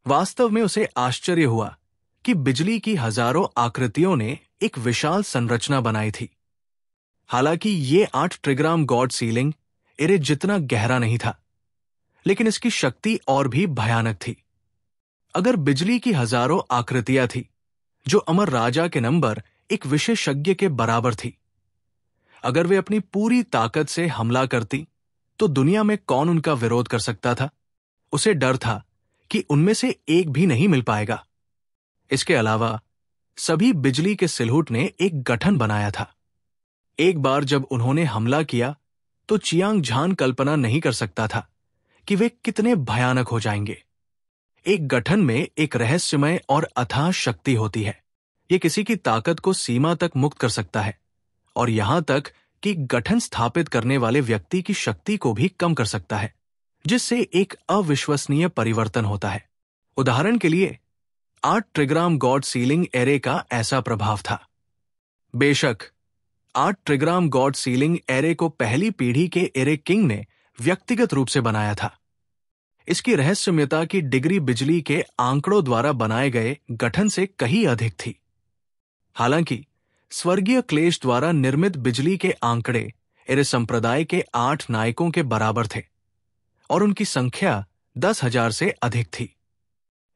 वास्तव में उसे आश्चर्य हुआ कि बिजली की हजारों आकृतियों ने एक विशाल संरचना बनाई थी। हालांकि ये 8 ट्रिग्राम गॉड सीलिंग एरे जितना गहरा नहीं था, लेकिन इसकी शक्ति और भी भयानक थी। अगर बिजली की हजारों आकृतियां थी जो अमर राजा के नंबर एक विशेषज्ञ के बराबर थी, अगर वे अपनी पूरी ताकत से हमला करती तो दुनिया में कौन उनका विरोध कर सकता था। उसे डर था कि उनमें से एक भी नहीं मिल पाएगा। इसके अलावा सभी बिजली के सिलहुट ने एक गठन बनाया था। एक बार जब उन्होंने हमला किया तो चियांग झान कल्पना नहीं कर सकता था कि वे कितने भयानक हो जाएंगे। एक गठन में एक रहस्यमय और अथाह शक्ति होती है। यह किसी की ताकत को सीमा तक मुक्त कर सकता है और यहां तक कि गठन स्थापित करने वाले व्यक्ति की शक्ति को भी कम कर सकता है, जिससे एक अविश्वसनीय परिवर्तन होता है। उदाहरण के लिए 8 ट्रिग्राम गॉड सीलिंग एरे का ऐसा प्रभाव था। बेशक 8 ट्रिग्राम गॉड सीलिंग एरे को पहली पीढ़ी के एरे किंग ने व्यक्तिगत रूप से बनाया था। इसकी रहस्यमयता की डिग्री बिजली के आंकड़ों द्वारा बनाए गए गठन से कहीं अधिक थी। हालांकि स्वर्गीय क्लेश द्वारा निर्मित बिजली के आंकड़े एरे संप्रदाय के 8 नायकों के बराबर थे और उनकी संख्या 10,000 से अधिक थी।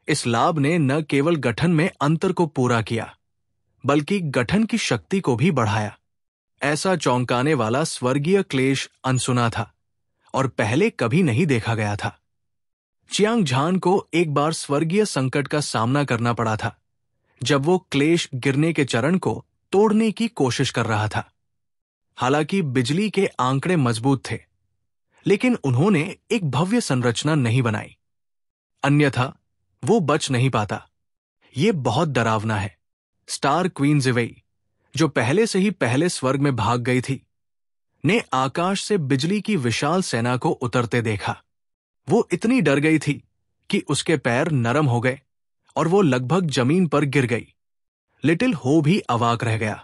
इस लाभ ने न केवल गठन में अंतर को पूरा किया, बल्कि गठन की शक्ति को भी बढ़ाया। ऐसा चौंकाने वाला स्वर्गीय क्लेश अनसुना था और पहले कभी नहीं देखा गया था। चियांग झान को एक बार स्वर्गीय संकट का सामना करना पड़ा था, जब वो क्लेश गिरने के चरण को तोड़ने की कोशिश कर रहा था। हालांकि बिजली के आंकड़े मजबूत थे, लेकिन उन्होंने एक भव्य संरचना नहीं बनाई, अन्यथा वो बच नहीं पाता। ये बहुत डरावना है। स्टार क्वीन जिवेई, जो पहले से ही पहले स्वर्ग में भाग गई थी, ने आकाश से बिजली की विशाल सेना को उतरते देखा। वो इतनी डर गई थी कि उसके पैर नरम हो गए और वो लगभग जमीन पर गिर गई। लिटिल हो भी अवाक रह गया।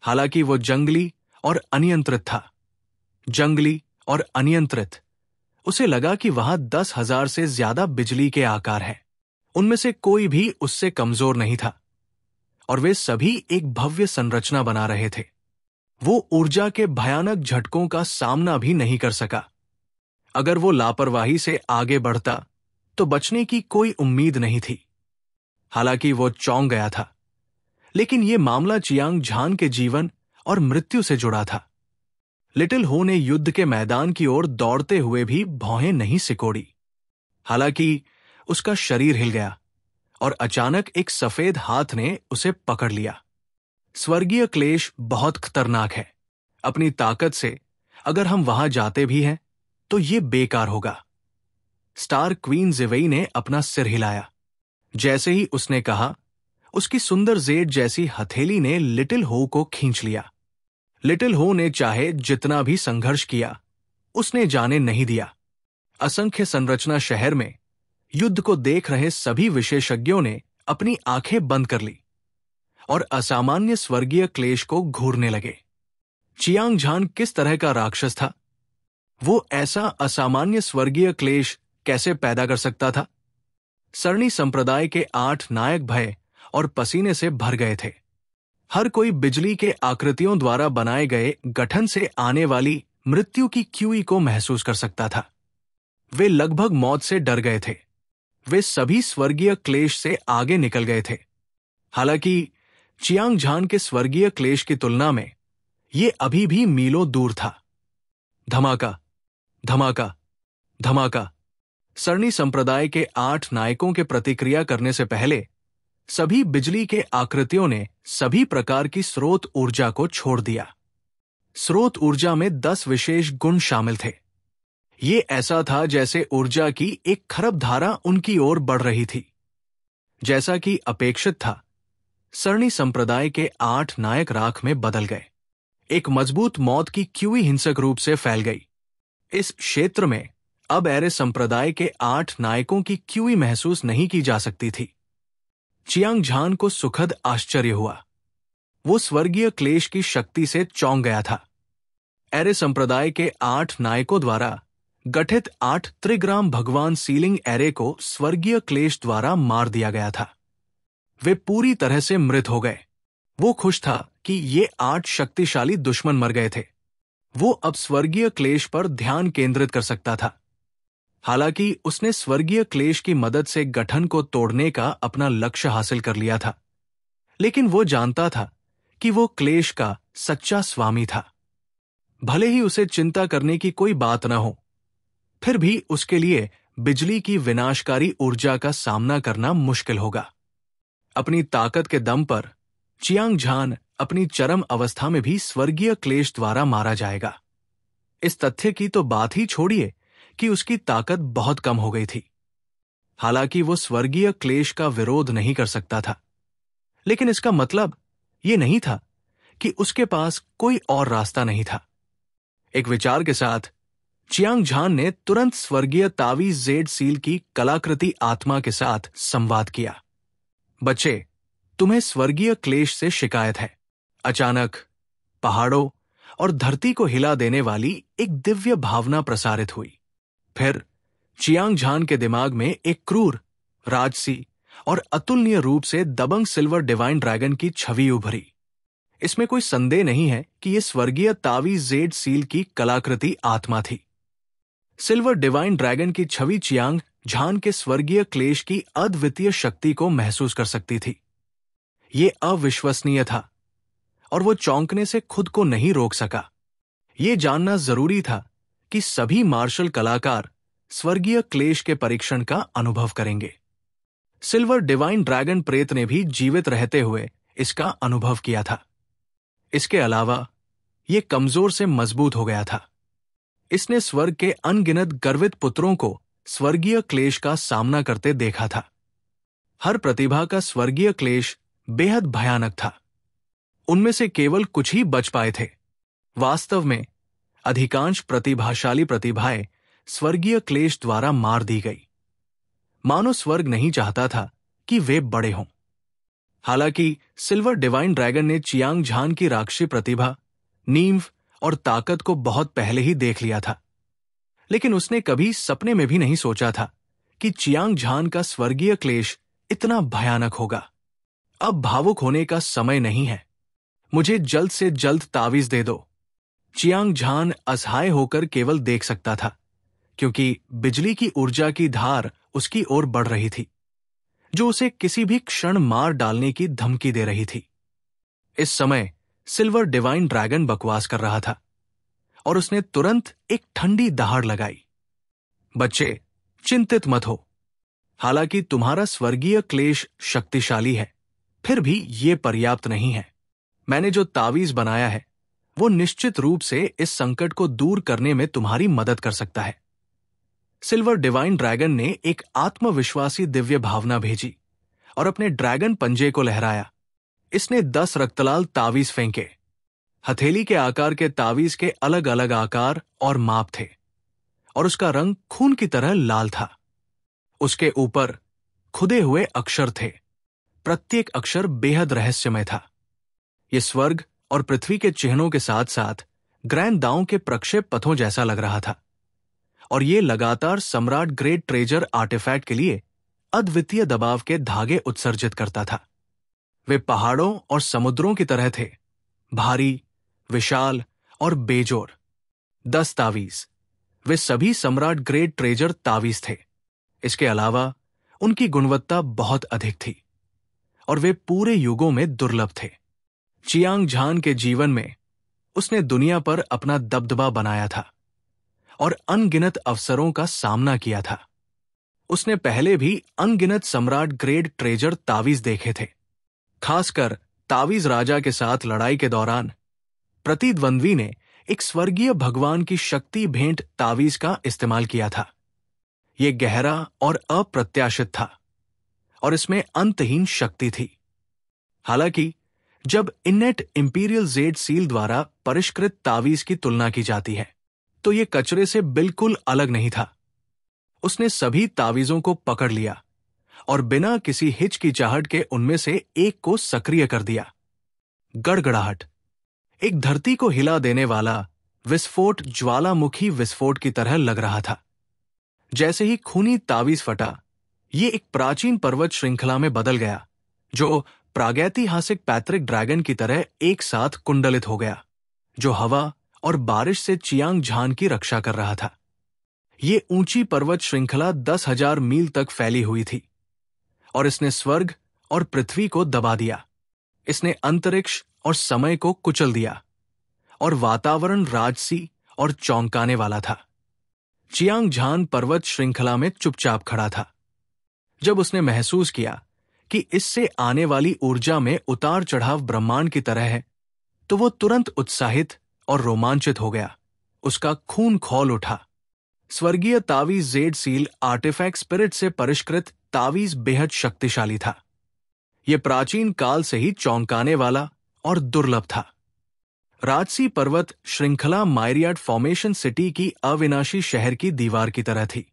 हालांकि वो जंगली और अनियंत्रित था। जंगली और अनियंत्रित। उसे लगा कि वहां 10,000 से ज्यादा बिजली के आकार हैं। उनमें से कोई भी उससे कमजोर नहीं था और वे सभी एक भव्य संरचना बना रहे थे। वो ऊर्जा के भयानक झटकों का सामना भी नहीं कर सका। अगर वो लापरवाही से आगे बढ़ता तो बचने की कोई उम्मीद नहीं थी। हालांकि वो चौंक गया था, लेकिन यह मामला चियांग झान के जीवन और मृत्यु से जुड़ा था। लिटिल हो ने युद्ध के मैदान की ओर दौड़ते हुए भी भौहें नहीं सिकोड़ी। हालांकि उसका शरीर हिल गया और अचानक एक सफेद हाथ ने उसे पकड़ लिया। स्वर्गीय क्लेश बहुत खतरनाक है। अपनी ताकत से अगर हम वहां जाते भी हैं तो ये बेकार होगा। स्टार क्वीन जिवेई ने अपना सिर हिलाया। जैसे ही उसने कहा, उसकी सुंदर जेड जैसी हथेली ने लिटिल हो को खींच लिया। लिटिल हो ने चाहे जितना भी संघर्ष किया, उसने जाने नहीं दिया। असंख्य संरचना शहर में युद्ध को देख रहे सभी विशेषज्ञों ने अपनी आंखें बंद कर ली और असामान्य स्वर्गीय क्लेश को घूरने लगे। चियांग झान किस तरह का राक्षस था? वो ऐसा असामान्य स्वर्गीय क्लेश कैसे पैदा कर सकता था? सरणी संप्रदाय के 8 नायक भय और पसीने से भर गए थे। हर कोई बिजली के आकृतियों द्वारा बनाए गए गठन से आने वाली मृत्यु की क्यूई को महसूस कर सकता था। वे लगभग मौत से डर गए थे। वे सभी स्वर्गीय क्लेश से आगे निकल गए थे। हालांकि चियांग झान के स्वर्गीय क्लेश की तुलना में ये अभी भी मीलों दूर था। धमाका, धमाका, धमाका। सरणी संप्रदाय के 8 नायकों के प्रतिक्रिया करने से पहले सभी बिजली के आकृतियों ने सभी प्रकार की स्रोत ऊर्जा को छोड़ दिया। स्रोत ऊर्जा में 10 विशेष गुण शामिल थे। ये ऐसा था जैसे ऊर्जा की एक खरब धारा उनकी ओर बढ़ रही थी। जैसा कि अपेक्षित था, सरणी संप्रदाय के 8 नायक राख में बदल गए। एक मजबूत मौत की क्यूई हिंसक रूप से फैल गई। इस क्षेत्र में अब एरे संप्रदाय के 8 नायकों की क्यूई महसूस नहीं की जा सकती थी। चियांग झान को सुखद आश्चर्य हुआ। वो स्वर्गीय क्लेश की शक्ति से चौंक गया था। एरे संप्रदाय के 8 नायकों द्वारा गठित 8 त्रिग्राम भगवान सीलिंग एरे को स्वर्गीय क्लेश द्वारा मार दिया गया था। वे पूरी तरह से मृत हो गए। वो खुश था कि ये 8 शक्तिशाली दुश्मन मर गए थे। वो अब स्वर्गीय क्लेश पर ध्यान केंद्रित कर सकता था। हालांकि उसने स्वर्गीय क्लेश की मदद से गठन को तोड़ने का अपना लक्ष्य हासिल कर लिया था, लेकिन वो जानता था कि वो क्लेश का सच्चा स्वामी था। भले ही उसे चिंता करने की कोई बात न हो, फिर भी उसके लिए बिजली की विनाशकारी ऊर्जा का सामना करना मुश्किल होगा। अपनी ताकत के दम पर चियांग झान अपनी चरम अवस्था में भी स्वर्गीय क्लेश द्वारा मारा जाएगा। इस तथ्य की तो बात ही छोड़िए कि उसकी ताकत बहुत कम हो गई थी। हालांकि वो स्वर्गीय क्लेश का विरोध नहीं कर सकता था, लेकिन इसका मतलब ये नहीं था कि उसके पास कोई और रास्ता नहीं था। एक विचार के साथ चियांग झान ने तुरंत स्वर्गीय तावीज जेड सील की कलाकृति आत्मा के साथ संवाद किया। बच्चे, तुम्हें स्वर्गीय क्लेश से शिकायत है। अचानक पहाड़ों और धरती को हिला देने वाली एक दिव्य भावना प्रसारित हुई। फिर चियांग झान के दिमाग में एक क्रूर, राजसी और अतुलनीय रूप से दबंग सिल्वर डिवाइन ड्रैगन की छवि उभरी। इसमें कोई संदेह नहीं है कि यह स्वर्गीय तावीज जेड सील की कलाकृति आत्मा थी। सिल्वर डिवाइन ड्रैगन की छवि चियांग झान के स्वर्गीय क्लेश की अद्वितीय शक्ति को महसूस कर सकती थी। ये अविश्वसनीय था और वो चौंकने से खुद को नहीं रोक सका। ये जानना जरूरी था कि सभी मार्शल कलाकार स्वर्गीय क्लेश के परीक्षण का अनुभव करेंगे। सिल्वर डिवाइन ड्रैगन प्रेत ने भी जीवित रहते हुए इसका अनुभव किया था। इसके अलावा ये कमजोर से मजबूत हो गया था। इसने स्वर्ग के अनगिनत गर्वित पुत्रों को स्वर्गीय क्लेश का सामना करते देखा था। हर प्रतिभा का स्वर्गीय क्लेश बेहद भयानक था। उनमें से केवल कुछ ही बच पाए थे। वास्तव में अधिकांश प्रतिभाशाली प्रतिभाएं स्वर्गीय क्लेश द्वारा मार दी गई। मानो स्वर्ग नहीं चाहता था कि वे बड़े हों। हालांकि सिल्वर डिवाइन ड्रैगन ने चियांग झान की राक्षसी प्रतिभा, नींव और ताकत को बहुत पहले ही देख लिया था, लेकिन उसने कभी सपने में भी नहीं सोचा था कि चियांग झान का स्वर्गीय क्लेश इतना भयानक होगा। अब भावुक होने का समय नहीं है। मुझे जल्द से जल्द तावीज दे दो। चियांग झान असहाय होकर केवल देख सकता था, क्योंकि बिजली की ऊर्जा की धार उसकी ओर बढ़ रही थी, जो उसे किसी भी क्षण मार डालने की धमकी दे रही थी। इस समय सिल्वर डिवाइन ड्रैगन बकवास कर रहा था और उसने तुरंत एक ठंडी दहाड़ लगाई। बच्चे, चिंतित मत हो। हालांकि तुम्हारा स्वर्गीय क्लेश शक्तिशाली है, फिर भी ये पर्याप्त नहीं है। मैंने जो तावीज बनाया है वो निश्चित रूप से इस संकट को दूर करने में तुम्हारी मदद कर सकता है। सिल्वर डिवाइन ड्रैगन ने एक आत्मविश्वासी दिव्य भावना भेजी और अपने ड्रैगन पंजे को लहराया। इसने 10 रक्तलाल तावीज फेंके। हथेली के आकार के तावीज के अलग अलग आकार और माप थे और उसका रंग खून की तरह लाल था। उसके ऊपर खुदे हुए अक्षर थे। प्रत्येक अक्षर बेहद रहस्यमय था। यह स्वर्ग और पृथ्वी के चिन्हों के साथ साथ ग्रैंड दांव के प्रक्षेप पथों जैसा लग रहा था और ये लगातार सम्राट ग्रेट ट्रेजर आर्टिफैक्ट के लिए अद्वितीय दबाव के धागे उत्सर्जित करता था। वे पहाड़ों और समुद्रों की तरह थे, भारी, विशाल और बेजोर। 10 तावीज, वे सभी सम्राट ग्रेट ट्रेजर तावीज थे। इसके अलावा उनकी गुणवत्ता बहुत अधिक थी और वे पूरे युगों में दुर्लभ थे। चियांग झान के जीवन में उसने दुनिया पर अपना दबदबा बनाया था और अनगिनत अवसरों का सामना किया था। उसने पहले भी अनगिनत सम्राट ग्रेट ट्रेजर तावीज देखे थे। खासकर तावीज राजा के साथ लड़ाई के दौरान प्रतिद्वंद्वी ने एक स्वर्गीय भगवान की शक्ति भेंट तावीज का इस्तेमाल किया था। यह गहरा और अप्रत्याशित था और इसमें अंतहीन शक्ति थी। हालांकि जब इन्नेट इंपीरियल जेड सील द्वारा परिष्कृत तावीज की तुलना की जाती है तो यह कचरे से बिल्कुल अलग नहीं था। उसने सभी तावीजों को पकड़ लिया और बिना किसी हिचकिचाहट के उनमें से एक को सक्रिय कर दिया। गड़गड़ाहट, एक धरती को हिला देने वाला विस्फोट ज्वालामुखी विस्फोट की तरह लग रहा था। जैसे ही खूनी तावीज फटा, ये एक प्राचीन पर्वत श्रृंखला में बदल गया जो प्रागैतिहासिक पैट्रिक ड्रैगन की तरह एक साथ कुंडलित हो गया, जो हवा और बारिश से चियांग झान की रक्षा कर रहा था। ये ऊंची पर्वत श्रृंखला 10,000 मील तक फैली हुई थी और इसने स्वर्ग और पृथ्वी को दबा दिया। इसने अंतरिक्ष और समय को कुचल दिया और वातावरण राजसी और चौंकाने वाला था। चियांग झान पर्वत श्रृंखला में चुपचाप खड़ा था। जब उसने महसूस किया कि इससे आने वाली ऊर्जा में उतार चढ़ाव ब्रह्मांड की तरह है, तो वो तुरंत उत्साहित और रोमांचित हो गया। उसका खून खौल उठा। स्वर्गीय तावीज जेड सील आर्टिफैक्ट स्पिरिट से परिष्कृत तावीज बेहद शक्तिशाली था। यह प्राचीन काल से ही चौंकाने वाला और दुर्लभ था। राजसी पर्वत श्रृंखला मायरियाड फॉर्मेशन सिटी की अविनाशी शहर की दीवार की तरह थी।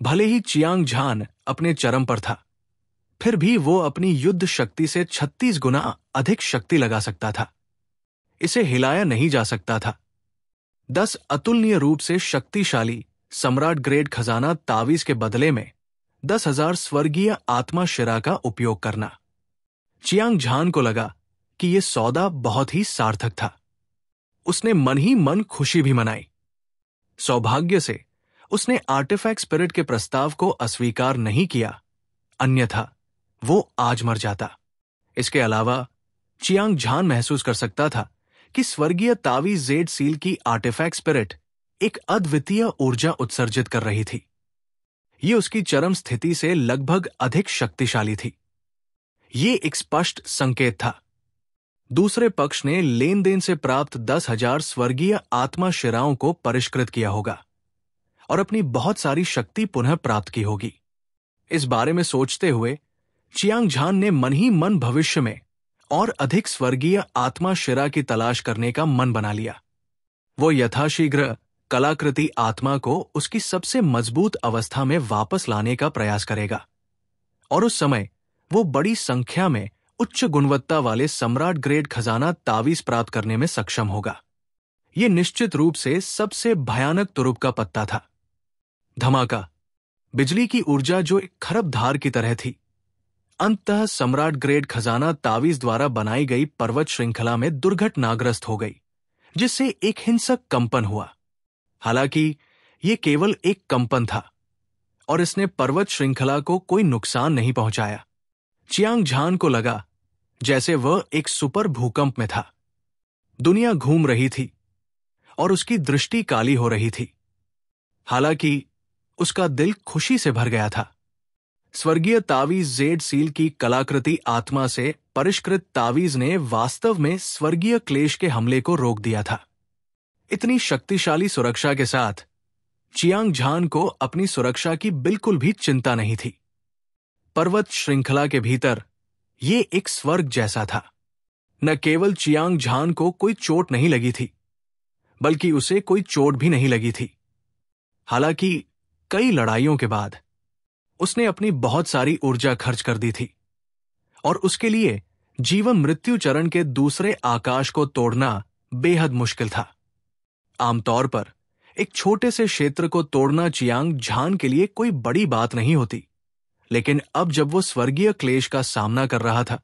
भले ही चियांग झान अपने चरम पर था, फिर भी वो अपनी युद्ध शक्ति से 36 गुना अधिक शक्ति लगा सकता था। इसे हिलाया नहीं जा सकता था। 10 अतुलनीय रूप से शक्तिशाली सम्राट ग्रेड खजाना तावीज के बदले में 10,000 स्वर्गीय आत्मा शिरा का उपयोग करना। चियांग झान को लगा कि यह सौदा बहुत ही सार्थक था। उसने मन ही मन खुशी भी मनाई। सौभाग्य से उसने आर्टिफैक्ट स्पिरिट के प्रस्ताव को अस्वीकार नहीं किया, अन्यथा वो आज मर जाता। इसके अलावा चियांग झान महसूस कर सकता था कि स्वर्गीय तावीज जेड सील की आर्टिफैक्ट स्पिरिट एक अद्वितीय ऊर्जा उत्सर्जित कर रही थी। ये उसकी चरम स्थिति से लगभग अधिक शक्तिशाली थी। ये एक स्पष्ट संकेत था। दूसरे पक्ष ने लेन देन से प्राप्त 10,000 स्वर्गीय आत्मा शिराओं को परिष्कृत किया होगा और अपनी बहुत सारी शक्ति पुनः प्राप्त की होगी। इस बारे में सोचते हुए चियांग झान ने मन ही मन भविष्य में और अधिक स्वर्गीय आत्मा शिरा की तलाश करने का मन बना लिया। वो यथाशीघ्र कलाकृति आत्मा को उसकी सबसे मजबूत अवस्था में वापस लाने का प्रयास करेगा और उस समय वो बड़ी संख्या में उच्च गुणवत्ता वाले सम्राट ग्रेड खजाना तावीज प्राप्त करने में सक्षम होगा। ये निश्चित रूप से सबसे भयानक तुरुप का पत्ता था। धमाका, बिजली की ऊर्जा जो एक खरब धार की तरह थी, अंततः सम्राट ग्रेड खजाना तावीज द्वारा बनाई गई पर्वत श्रृंखला में दुर्घटनाग्रस्त हो गई, जिससे एक हिंसक कंपन हुआ। हालांकि यह केवल एक कंपन था और इसने पर्वत श्रृंखला को कोई नुकसान नहीं पहुंचाया। चियांग झान को लगा जैसे वह एक सुपर भूकंप में था। दुनिया घूम रही थी और उसकी दृष्टि काली हो रही थी। हालांकि उसका दिल खुशी से भर गया था। स्वर्गीय तावीज जेड सील की कलाकृति आत्मा से परिष्कृत तावीज ने वास्तव में स्वर्गीय क्लेश के हमले को रोक दिया था। इतनी शक्तिशाली सुरक्षा के साथ चियांग झान को अपनी सुरक्षा की बिल्कुल भी चिंता नहीं थी। पर्वत श्रृंखला के भीतर ये एक स्वर्ग जैसा था। न केवल चियांग झान को कोई चोट नहीं लगी थी, बल्कि उसे कोई चोट भी नहीं लगी थी। हालांकि कई लड़ाइयों के बाद उसने अपनी बहुत सारी ऊर्जा खर्च कर दी थी और उसके लिए जीवन मृत्यु चरण के दूसरे आकाश को तोड़ना बेहद मुश्किल था। आमतौर पर एक छोटे से क्षेत्र को तोड़ना चियांग झान के लिए कोई बड़ी बात नहीं होती, लेकिन अब जब वो स्वर्गीय क्लेश का सामना कर रहा था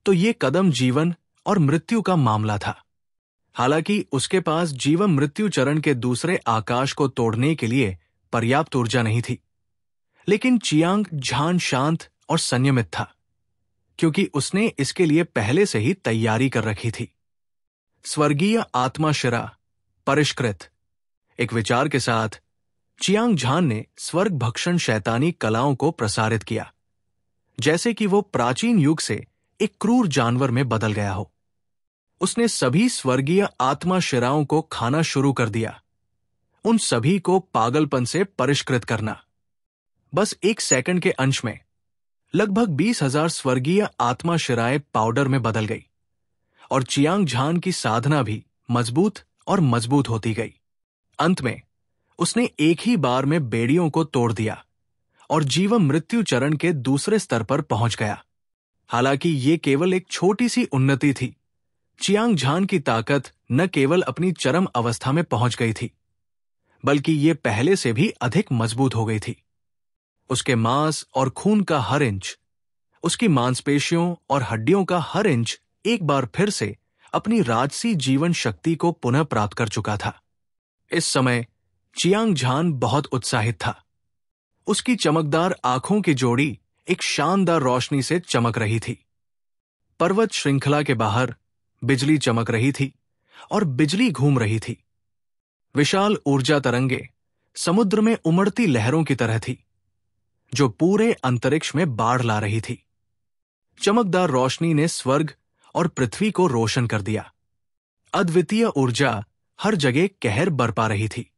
तो ये कदम जीवन और मृत्यु का मामला था। हालांकि उसके पास जीवन मृत्यु चरण के दूसरे आकाश को तोड़ने के लिए पर्याप्त ऊर्जा नहीं थी, लेकिन चियांग झान शांत और संयमित था, क्योंकि उसने इसके लिए पहले से ही तैयारी कर रखी थी। स्वर्गीय आत्मा शिरा परिष्कृत एक विचार के साथ चियांग झान ने स्वर्ग भक्षण शैतानी कलाओं को प्रसारित किया, जैसे कि वो प्राचीन युग से एक क्रूर जानवर में बदल गया हो। उसने सभी स्वर्गीय आत्मा शिराओं को खाना शुरू कर दिया, उन सभी को पागलपन से परिष्कृत करना। बस 1 सेकंड के अंश में लगभग 20,000 स्वर्गीय आत्मा शिराएं पाउडर में बदल गई और चियांग झान की साधना भी मजबूत और मजबूत होती गई। अंत में उसने एक ही बार में बेड़ियों को तोड़ दिया और जीवन मृत्यु चरण के दूसरे स्तर पर पहुंच गया। हालांकि ये केवल एक छोटी सी उन्नति थी। चियांग झान की ताकत न केवल अपनी चरम अवस्था में पहुंच गई थी, बल्कि ये पहले से भी अधिक मजबूत हो गई थी। उसके मांस और खून का हर इंच, उसकी मांसपेशियों और हड्डियों का हर इंच एक बार फिर से अपनी राजसी जीवन शक्ति को पुनः प्राप्त कर चुका था। इस समय चियांग झान बहुत उत्साहित था। उसकी चमकदार आंखों की जोड़ी एक शानदार रोशनी से चमक रही थी। पर्वत श्रृंखला के बाहर बिजली चमक रही थी और बिजली घूम रही थी। विशाल ऊर्जा तरंगे समुद्र में उमड़ती लहरों की तरह थी, जो पूरे अंतरिक्ष में बाढ़ ला रही थी। चमकदार रोशनी ने स्वर्ग और पृथ्वी को रोशन कर दिया। अद्वितीय ऊर्जा हर जगह कहर बरपा रही थी।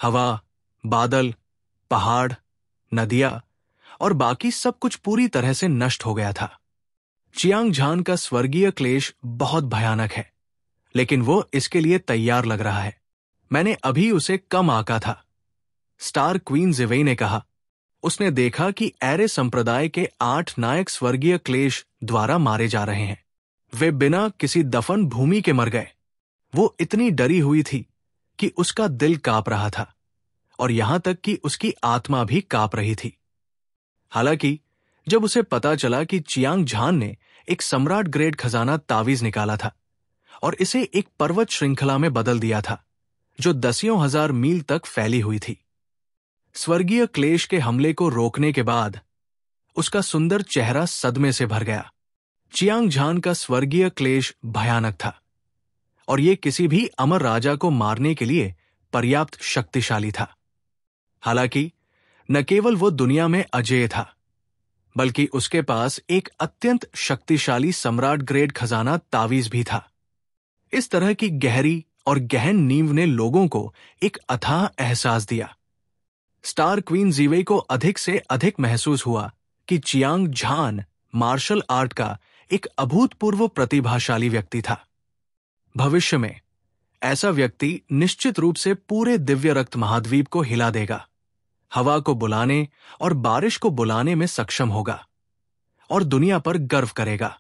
हवा, बादल, पहाड़, नदियां और बाकी सब कुछ पूरी तरह से नष्ट हो गया था। चियांग झान का स्वर्गीय क्लेश बहुत भयानक है, लेकिन वो इसके लिए तैयार लग रहा है। मैंने अभी उसे कम आंका था, स्टार क्वीन जिवेई ने कहा। उसने देखा कि एरे संप्रदाय के 8 नायक स्वर्गीय क्लेश द्वारा मारे जा रहे हैं। वे बिना किसी दफन भूमि के मर गए। वो इतनी डरी हुई थी कि उसका दिल कांप रहा था और यहां तक कि उसकी आत्मा भी कांप रही थी। हालांकि जब उसे पता चला कि चियांग झान ने एक सम्राट ग्रेड खजाना तावीज निकाला था और इसे एक पर्वत श्रृंखला में बदल दिया था, जो दसियों हजार मील तक फैली हुई थी। स्वर्गीय क्लेश के हमले को रोकने के बाद उसका सुंदर चेहरा सदमे से भर गया। चियांग झान का स्वर्गीय क्लेश भयानक था और यह किसी भी अमर राजा को मारने के लिए पर्याप्त शक्तिशाली था। हालांकि न केवल वो दुनिया में अजेय था, बल्कि उसके पास एक अत्यंत शक्तिशाली सम्राट ग्रेड खजाना तावीज भी था। इस तरह की गहरी और गहन नींव ने लोगों को एक अथाह एहसास दिया। स्टार क्वीन जिवेई को अधिक से अधिक महसूस हुआ कि चियांग झान मार्शल आर्ट का एक अभूतपूर्व प्रतिभाशाली व्यक्ति था। भविष्य में ऐसा व्यक्ति निश्चित रूप से पूरे दिव्य रक्त महाद्वीप को हिला देगा, हवा को बुलाने और बारिश को बुलाने में सक्षम होगा और दुनिया पर गर्व करेगा।